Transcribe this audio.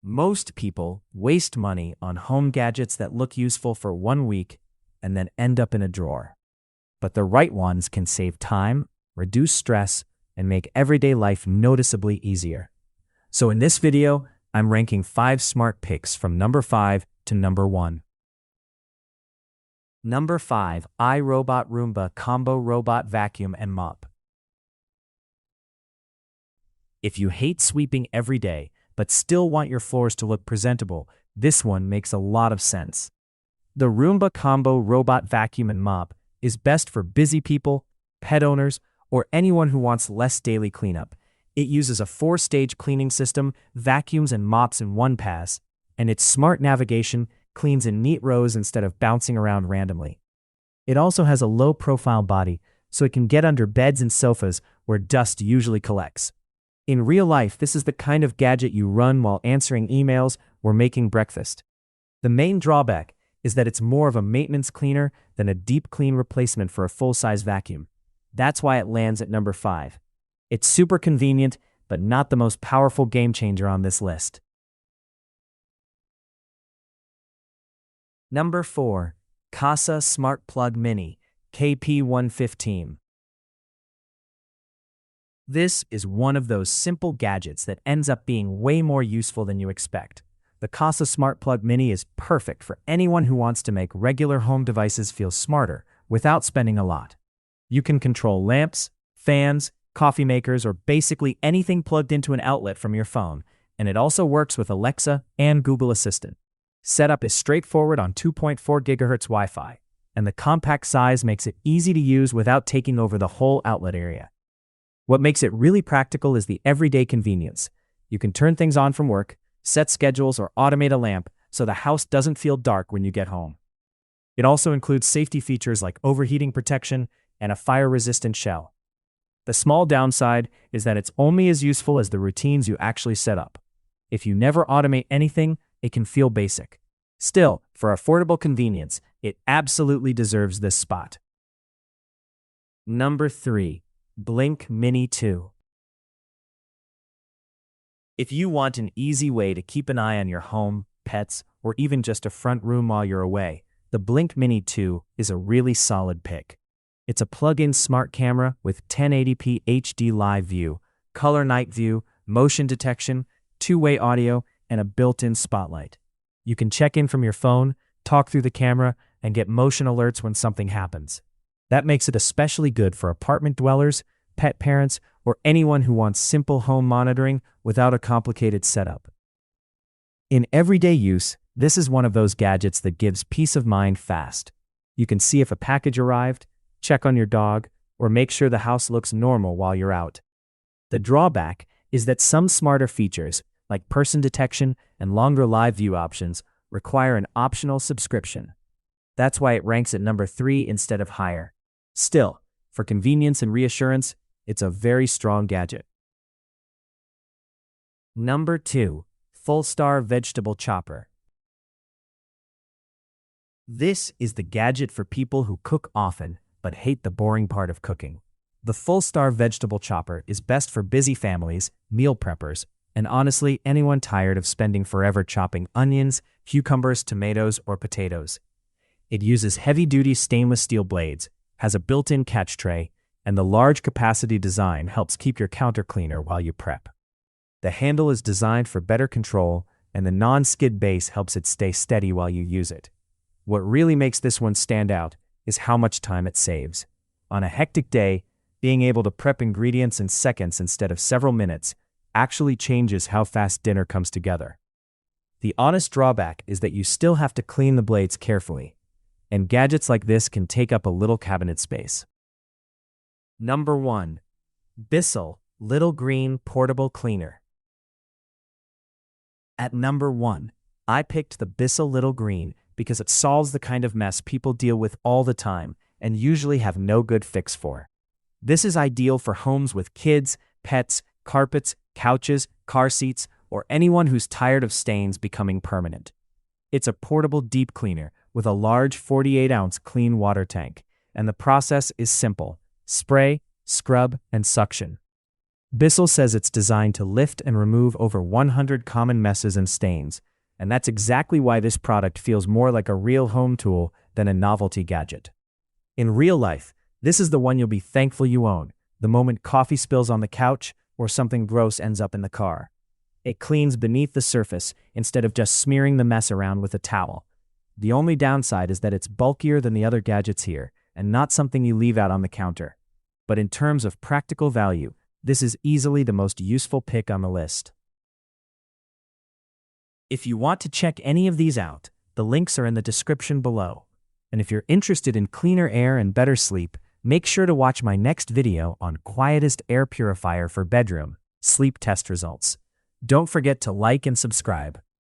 Most people waste money on home gadgets that look useful for 1 week and then end up in a drawer. But the right ones can save time, reduce stress, and make everyday life noticeably easier. So in this video, I'm ranking 5 smart picks from number 5 to number 1. Number 5, iRobot Roomba Combo Robot Vacuum and Mop. If you hate sweeping every day, but still want your floors to look presentable, this one makes a lot of sense. The Roomba Combo Robot Vacuum and Mop is best for busy people, pet owners, or anyone who wants less daily cleanup. It uses a 4-stage cleaning system, vacuums and mops in one pass, and its smart navigation cleans in neat rows instead of bouncing around randomly. It also has a low-profile body, so it can get under beds and sofas where dust usually collects. In real life, this is the kind of gadget you run while answering emails or making breakfast. The main drawback is that it's more of a maintenance cleaner than a deep clean replacement for a full-size vacuum. That's why it lands at number 5. It's super convenient, but not the most powerful game changer on this list. Number 4. Kasa Smart Plug Mini KP115. This is one of those simple gadgets that ends up being way more useful than you expect. The Kasa Smart Plug Mini is perfect for anyone who wants to make regular home devices feel smarter without spending a lot. You can control lamps, fans, coffee makers, or basically anything plugged into an outlet from your phone, and it also works with Alexa and Google Assistant. Setup is straightforward on 2.4 GHz Wi-Fi, and the compact size makes it easy to use without taking over the whole outlet area. What makes it really practical is the everyday convenience. You can turn things on from work, set schedules, or automate a lamp so the house doesn't feel dark when you get home. It also includes safety features like overheating protection and a fire-resistant shell. The small downside is that it's only as useful as the routines you actually set up. If you never automate anything, it can feel basic. Still, for affordable convenience, it absolutely deserves this spot. Number 3. Blink Mini 2. If you want an easy way to keep an eye on your home, pets, or even just a front room while you're away, the Blink Mini 2 is a really solid pick. It's a plug-in smart camera with 1080p HD live view, color night view, motion detection, two-way audio, and a built-in spotlight. You can check in from your phone, talk through the camera, and get motion alerts when something happens. That makes it especially good for apartment dwellers, pet parents, or anyone who wants simple home monitoring without a complicated setup. In everyday use, this is one of those gadgets that gives peace of mind fast. You can see if a package arrived, check on your dog, or make sure the house looks normal while you're out. The drawback is that some smarter features, like person detection and longer live view options, require an optional subscription. That's why it ranks at number 3 instead of higher. Still, for convenience and reassurance, it's a very strong gadget. Number 2. Fullstar Vegetable Chopper. This is the gadget for people who cook often but hate the boring part of cooking. The Fullstar Vegetable Chopper is best for busy families, meal preppers, and honestly anyone tired of spending forever chopping onions, cucumbers, tomatoes, or potatoes. It uses heavy-duty stainless steel blades, has a built-in catch tray, and the large capacity design helps keep your counter cleaner while you prep. The handle is designed for better control, and the non-skid base helps it stay steady while you use it. What really makes this one stand out is how much time it saves. On a hectic day, being able to prep ingredients in seconds instead of several minutes actually changes how fast dinner comes together. The honest drawback is that you still have to clean the blades carefully, and gadgets like this can take up a little cabinet space. Number 1. BISSELL Little Green Portable Cleaner. At number 1, I picked the BISSELL Little Green because it solves the kind of mess people deal with all the time and usually have no good fix for. This is ideal for homes with kids, pets, carpets, couches, car seats, or anyone who's tired of stains becoming permanent. It's a portable deep cleaner with a large 48-ounce clean water tank, and the process is simple: spray, scrub, and suction. BISSELL says it's designed to lift and remove over 100 common messes and stains, and that's exactly why this product feels more like a real home tool than a novelty gadget. In real life, this is the one you'll be thankful you own, the moment coffee spills on the couch or something gross ends up in the car. It cleans beneath the surface instead of just smearing the mess around with a towel. The only downside is that it's bulkier than the other gadgets here, and not something you leave out on the counter. But in terms of practical value, this is easily the most useful pick on the list. If you want to check any of these out, the links are in the description below. And if you're interested in cleaner air and better sleep, make sure to watch my next video on quietest air purifier for bedroom, sleep test results. Don't forget to like and subscribe.